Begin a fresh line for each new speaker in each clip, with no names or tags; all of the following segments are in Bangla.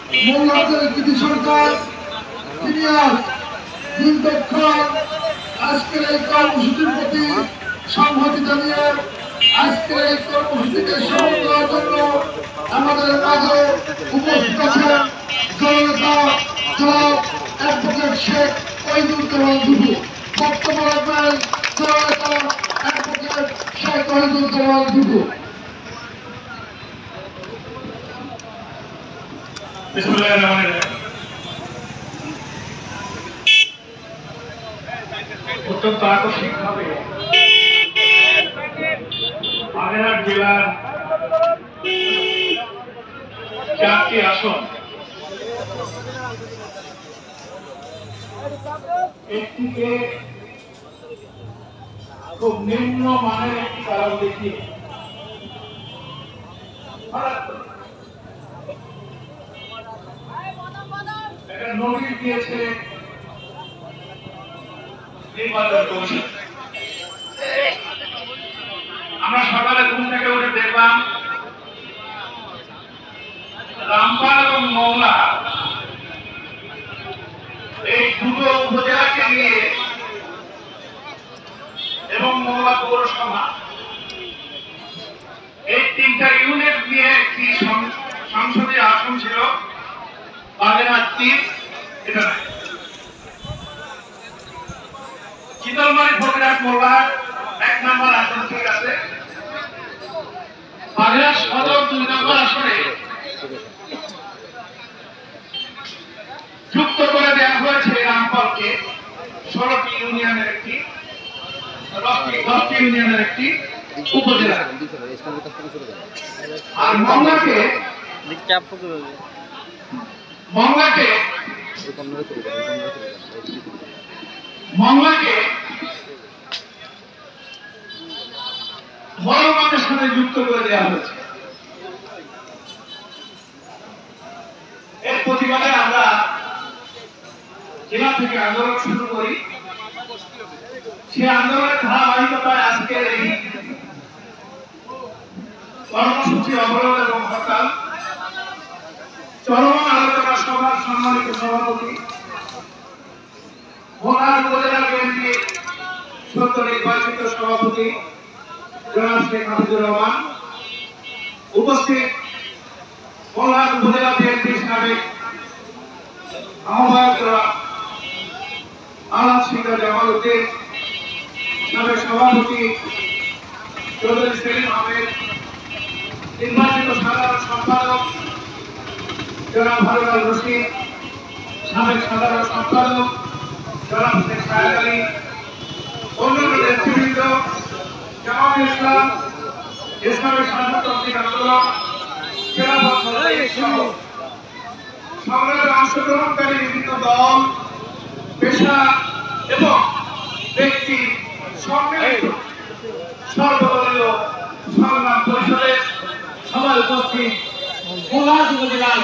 মোল্লাদের কৃতি সরকার সিনিয়র দীর্ঘক্ষণ আজকের এই কর্মসূচির প্রতি সংহতি জানিয়ে আজকের এই কর্মসূচিকে সফল করার জন্য আমাদের মাঝে উপস্থিত আছেন জননেতা জনাব অ্যাডভোকেট শেখ ওহিদুল কামাল দুবু। বক্তব্য রাখবেন জননেতা অ্যাডভোকেট শেখ ওহিদুল কামাল দুবু।
অত্যন্ত আকস্মিকভাবে বাগেরহাট জেলার 4টি আসন একটিকে খুব নিম্ন মানের একটি কারণ দেখিয়ে একটা নোটিশ দিয়েছে নির্বাচন কমিশন। আমরা সকালে ঘুম থেকে উঠে দেখলাম রামপাল এবং মৌলা এই দুটো উপজেলাকে নিয়ে এবং মৌলা পৌরসভা এই 3টা ইউনিট নিয়ে একটি সংসদীয় আসন ছিল বাগেরহাট 3। এটা শীতলমারি ফকিরহাট মোল্লার 1 নম্বর আসন ঠিক আছে। বাগেরহাট সদর 2 নম্বর আসনে যুক্ত করে দেওয়া হয়েছে রামপালকে 16টি ইউনিয়নের একটি 10টি ইউনিয়নের একটি উপজেলা। আর মংলাকে মরমানের সাথে যুক্ত করে দেওয়া হয়েছে। এর প্রতিবাদে আমরা জেলা থেকে আন্দোলন শুরু করি। সে আন্দোলনের ধারাবাহিকতায় আজকের এই কর্মসূচি অবরোধ এবং হরতাল। চলমান আলোচনা সভার সম্মানিত সভাপতি ভোলার উপজেলা বিএনপি সদ্য নির্বাচিত সভাপতি জনাব শেখ হাফিজুর রহমান, উপস্থিত ভোলার উপজেলা বিএনপির সাবেক আহ্বায়ক আলহাজ সিংহ জামাল উদ্দিন, সাবেক সভাপতি চৌধুরী সেলিম আহমেদ, নির্বাচিত সাধারণ সম্পাদক জনাব হারুন রশিদ, সাবেক সাধারণ সম্পাদক জনাব শেখ সাহেদ আলী, অন্যান্য নেতৃবৃন্দ, জামাত ইসলাম, ইসলামী স্বাধীনতান্ত্রিক আন্দোলন, খেলাফত মজলিস সহ সংগ্রামে অংশগ্রহণকারী বিভিন্ন দল, পেশা এবং ব্যক্তি সম্মিলিত সর্বদলীয় সংগ্রাম পরিষদের সবাই উপস্থিত ভোলার উপজেলার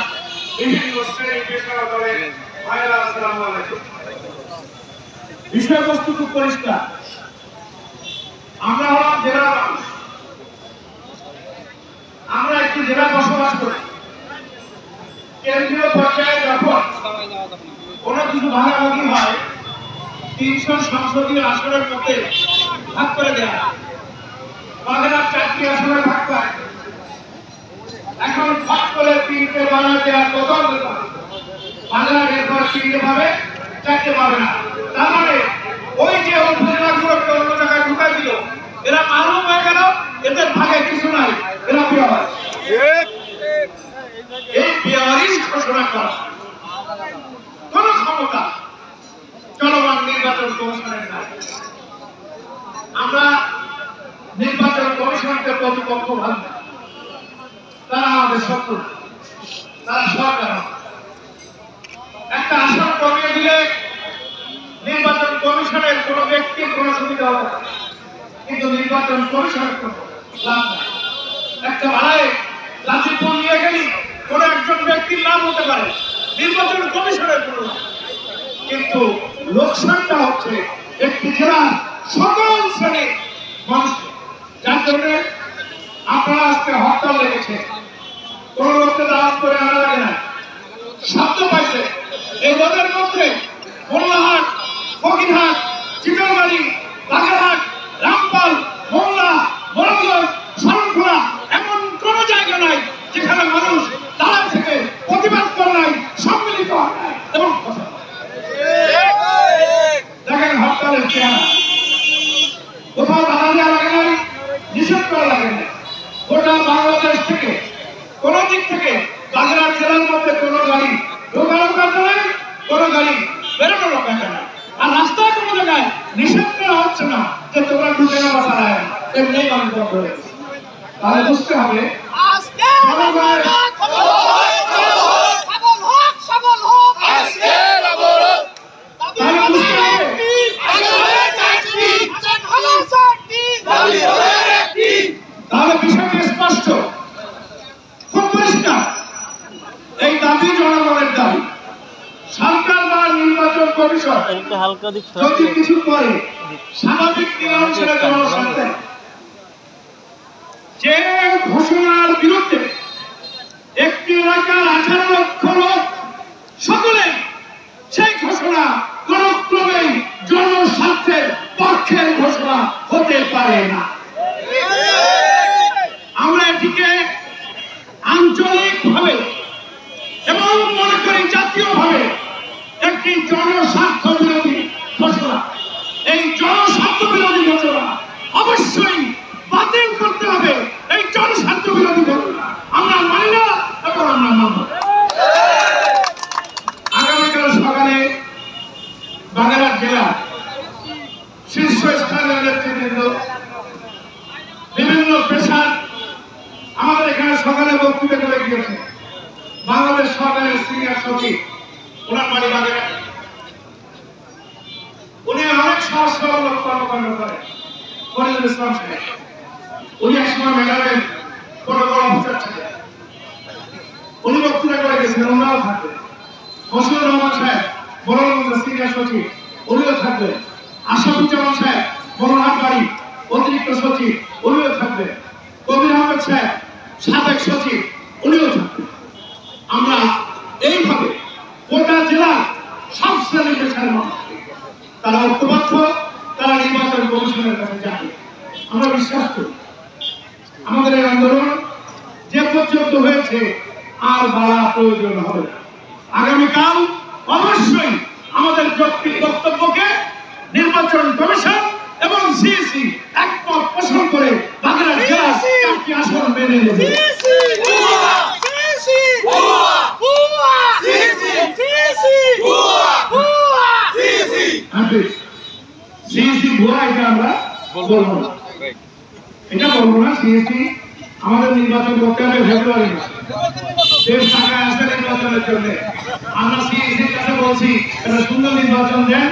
বিভিন্ন শ্রেণী পেশা দলের ভাইয়েরা, আসসালামু আলাইকুম। বিষয়বস্তু খুব পরিষ্কার। আমরা হলাম জেলার মানুষ, আমরা একটু জেলা বসবাস করি। কেন্দ্রীয় পর্যায়ে যখন কোনো কিছু ভাগাভাগি হয় 300 সংসদীয় আসনের মধ্যে ভাগ করে দেয়া, বাগেরহাট 4টি আসনে ভাগ পায়। এখন ভাগ করে 3টে বানায় দেওয়ার বদল বাগেরহাট এরপর 3টে পাবে, 4টে পাবে না। তার মানে ওই যে উপজেলাগুলোকে অন্য জায়গায় ঢুকাই দিল, এরা মালুম হয়ে গেল এদের ভাগে কিছু নাই, এরা বিয়াবাস। এই বিয়াবারিশ ঘোষণা করা কোন ক্ষমতা চলমান নির্বাচন কমিশনের নাই। আমরা নির্বাচন কমিশনকে প্রতিপক্ষ ভাবি না, তারা আমাদের শত্রু, তারা সরকার। একটা আসন কমিয়ে দিলে নির্বাচন কমিশনের কোন ব্যক্তির কোন সুবিধা হবে না, কিন্তু নির্বাচন কমিশনের কোন লাভ নাই। একটা ভাড়ায় লাঠিপুর নিয়ে গেলি কোন একজন ব্যক্তির লাভ হতে পারে, নির্বাচন কমিশনের কোন লাভ। কিন্তু লোকসানটা হচ্ছে একটি জেলার সকল শ্রেণীর মানুষ। যার জন্য আপনারা আজকে হরতাল লেগেছে। কোন লোককে দাওয়াত করে আনা লাগে না, জন্যই মানুষ বন্ধ হয়েছে। তাহলে বুঝতে হবে তাহলে বিষয়টি স্পষ্ট, খুব পরিষ্কার। এই দাবি জনগণের দাবি। সরকার বা নির্বাচন কমিশন যদি কিছু করে স্বাভাবিক নিয়ম ছেড়ে জনস্বার্থে যে ঘোষণার বিরুদ্ধে একটি এলাকার 18 লক্ষ লোক সকলে সেই ঘোষণা কোন ক্রমেই জনস্বার্থের পক্ষের ঘোষণা হতে পারে না। আমরা এটিকে আঞ্চলিকভাবে এবং মনে করি জাতীয়ভাবে একটি জনস্বার্থ বিরোধী ঘোষণা। এই জনস্বার্থ বিরোধী ঘোষণা অবশ্যই বাতিল করতে হবে। এই জনস্বার্থ বিরোধী ঘোষণা আমরা মানি না এবং আমরা মানব। আগামীকাল সকালে বাগেরহাট জেলা শীর্ষস্থানীয় নেতৃবৃন্দ, বিভিন্ন পেশার আমাদের এখানে সকালে বক্তৃতা করে গিয়েছে। বাংলাদেশ সরকারের সিনিয়র সচিব, ওনার বাড়ি বাগেরহাট। উনি অনেক সহজ সরল কর্মকাণ্ড করেন। ফরিদুল ইসলাম সাহেব উনি একসময় ম্যাডামের প্রোটোকল অফিসার ছিলেন। উনি বক্তৃতা করে গেছিলেন, ওনারাও থাকবেন। মশিউর রহমান সাহেব বড়গঞ্জের সিনিয়র সচিব, উনিও থাকবেন। আশাফুজ্জামান সাহেব বড়হাট বাড়ি অতিরিক্ত সচিব, উনিও থাকবেন। কবির আহমেদ সাহেব সাবেক সচিব, উনিও থাকবেন। আমরা এইভাবে গোটা জেলার সব শ্রেণীর পেশার মানুষ তারা ঐক্যবদ্ধ, তারা নির্বাচন কমিশনের কাছে যাবে। আমরা বিশ্বাস করি আমাদের এই আন্দোলন যে পর্যন্ত হয়েছে আর বাড়া প্রয়োজন হবে না। আগামীকাল অবশ্যই আমাদের যৌক্তিক বক্তব্যকে নির্বাচন কমিশন এবং সিইসি একমত পোষণ করে বাগেরহাট জেলার 4টি আসন মেনে নেবে। সিইসি ভুয়া এটা আমরা বলবো না, এটা বলবো না। সিইসি আমাদের নির্বাচন করতে হবে ফেব্রুয়ারি মাসে। দেশ টাকা আসবে নির্বাচনের জন্য। আমরা সিইসির কাছে বলছি একটা সুন্দর নির্বাচন দেন,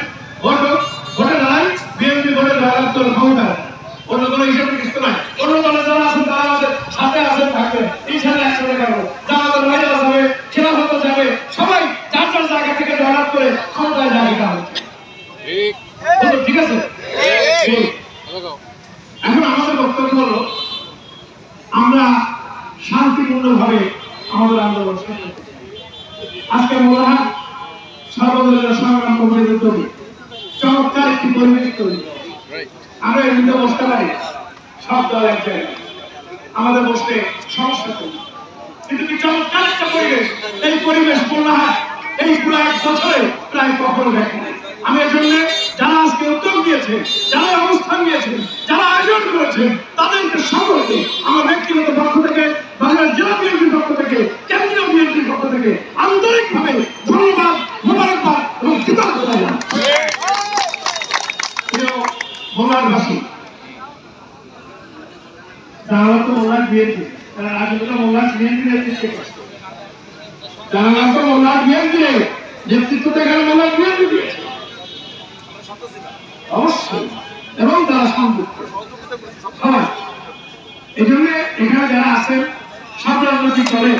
ভোটে দাঁড়াই, বিএনপি ভোটে দাঁড়ার তোর ক্ষমতা অন্য কোনো হিসাবে কিছু নাই। অন্য দলে যারা আছেন তারা আমাদের সাথে আসেন, থাকবে, ইনশাল্লাহ একসাথে যাবো। জামাতের বাইরে যাবে, খেলাফত যাবে, সবাই যার যার জায়গা থেকে জয়লাভ করে ক্ষমতায় জায়গা হচ্ছে। ঠিক আছে? এখন আমাদের বক্তব্য হলো আমরা শান্তিপূর্ণভাবে আমাদের আন্দোলন শেষ করতে চাই। আজকে মোলাহাট সর্বদলীয় সংগ্রাম কমিটির উদ্যোগে চমৎকার একটি পরিবেশ তৈরি। আমরা এমনিতে বসতে পারি সব দল এক জায়গায়, আমাদের বসতে সমস্যা করি, কিন্তু কি চমৎকার একটা পরিবেশ। এই পরিবেশ মোলাহাট এই পুরো 1 বছরে প্রায় কখনো দেখে নাই। আমি এর জন্য যারা আজকে উদ্যোগ দিয়েছে, যারা অবস্থান নিয়েছে, যারা আয়োজন করেছেন, তাদেরকে সকলকে আমার ব্যক্তিগত পক্ষ থেকে, বাংলাদেশ জেলা বিএনপির পক্ষ থেকে, কেন্দ্রীয় বিএনপির পক্ষ থেকে আন্তরিকভাবে ধন্যবাদ, মোবারকবাদ এবং কৃতজ্ঞতা জানাই। মোল্লারবাসী যারা তো মোল্লার বিএনপি, তারা আগে তো মোল্লার বিএনপি নেতৃত্বে করছে, যারা তো মোল্লার বিএনপি নেতৃত্ব এখানে মোল্লার বিএনপি দিয়েছে অবশ্যই, এবং তারা সংযুক্ত সবাই। এই জন্য এখানে যারা আছেন সব রাজনৈতিক দলে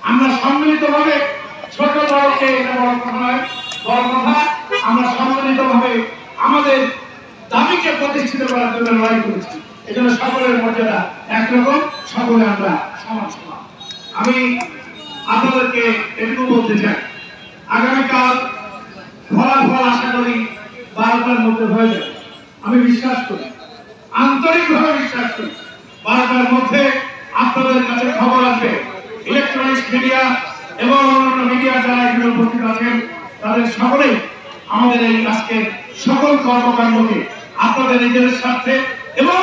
আমরা সম্মিলিতভাবে, ছোট বড়কে এটা বড় কথা নয়, বড় কথা আমরা সম্মিলিতভাবে আমাদের দাবিকে প্রতিষ্ঠিত করার জন্য লড়াই করেছি। এই জন্য সকলের মর্যাদা একরকম, সকলে আমরা সমান সমান। আমি আপনাদেরকে এটুকু বলতে চাই, আগামীকাল ফলাফল আশা করি 12টার মধ্যে হয়ে যাবে। আমি বিশ্বাস করি, আন্তরিকভাবে বিশ্বাস করি 12টার মধ্যে আপনাদের কাছে খবর আসবে। ইলেকট্রনিক্স মিডিয়া এবং অন্যান্য মিডিয়া যারা এখানে উপস্থিত আছেন তাদের সকলেই আমাদের এই আজকে সকল কর্মকাণ্ডকে আপনাদের নিজেদের স্বার্থে এবং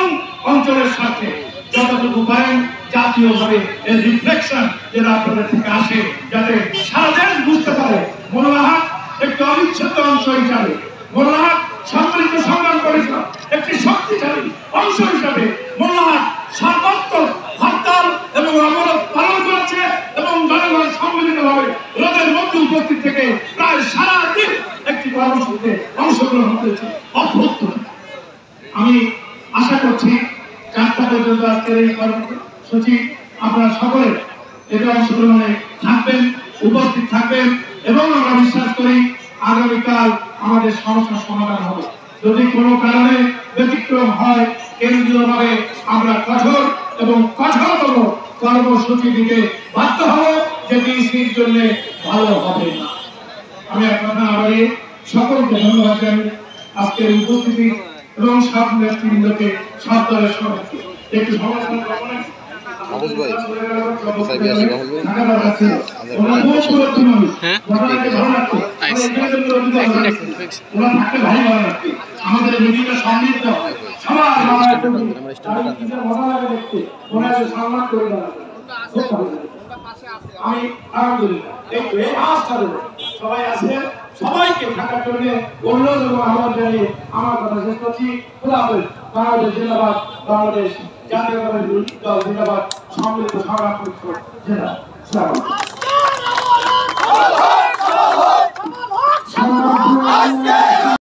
অঞ্চলের স্বার্থে যতটুকু পারেন জাতীয়ভাবে এর রিফ্লেকশন যেন আপনাদের থেকে আসে, যাতে সারা দেশ বুঝতে পারে মোল্লাহাট একটি অবিচ্ছেদ্য অংশ হিসাবে, মোল্লাহাট সম্মিলিত সংগ্রাম পরিষদ একটি শক্তিশালী অংশ হিসাবে মোল্লাহাট সর্বাত্মক হরতাল এবং অবরোধ পালন করেছে এবং জনগণ সম্মিলিতভাবে রোদের মধ্যে উপস্থিত থেকে প্রায় সারাদিন একটি কর্মসূচিতে অংশগ্রহণ করেছে অভ্যর্থনা। আমি আশা করছি 4টা পর্যন্ত আজকের এই কর্মসূচি আপনারা সকলে এতে অংশগ্রহণে থাকবেন, উপস্থিত থাকবেন এবং আমরা বিশ্বাস করি আগামীকাল আমাদের সমস্যার সমাধান হবে। যদি কোনো কারণে ব্যতিক্রম হয় কেন্দ্রীয়ভাবে আমরা কঠোর এবং কঠোরতম কর্মসূচি দিতে বাধ্য হব, যেটি ইসির জন্য ভালো হবে না। আমি এক কথা না বাড়িয়ে সকলকে ধন্যবাদ জানাই আজকের উপস্থিতি এবং সব নেতৃবৃন্দকে সব দলের সভাপতি একটু সমাধান
মাহফুজ ভাই সাইবি আসি মাহফুজ ভাই
আমাদের বিভিন্ন সমৃদ্ধ সবার আমি আলহামদুলিল্লাহ সবাই আছে, সবাইকে থাকার জন্য অনুরোধ এবং আহ্বান জানিয়ে আমার কথা শেষ করছি। খোদা হাফেজ। বাংলাদেশ জিন্দাবাদ, বাংলাদেশ জাতীয়তাবাদী দল জিন্দাবাদ, সম্মিলিত সংগ্রাম পরিষদ জিন্দাবাদ।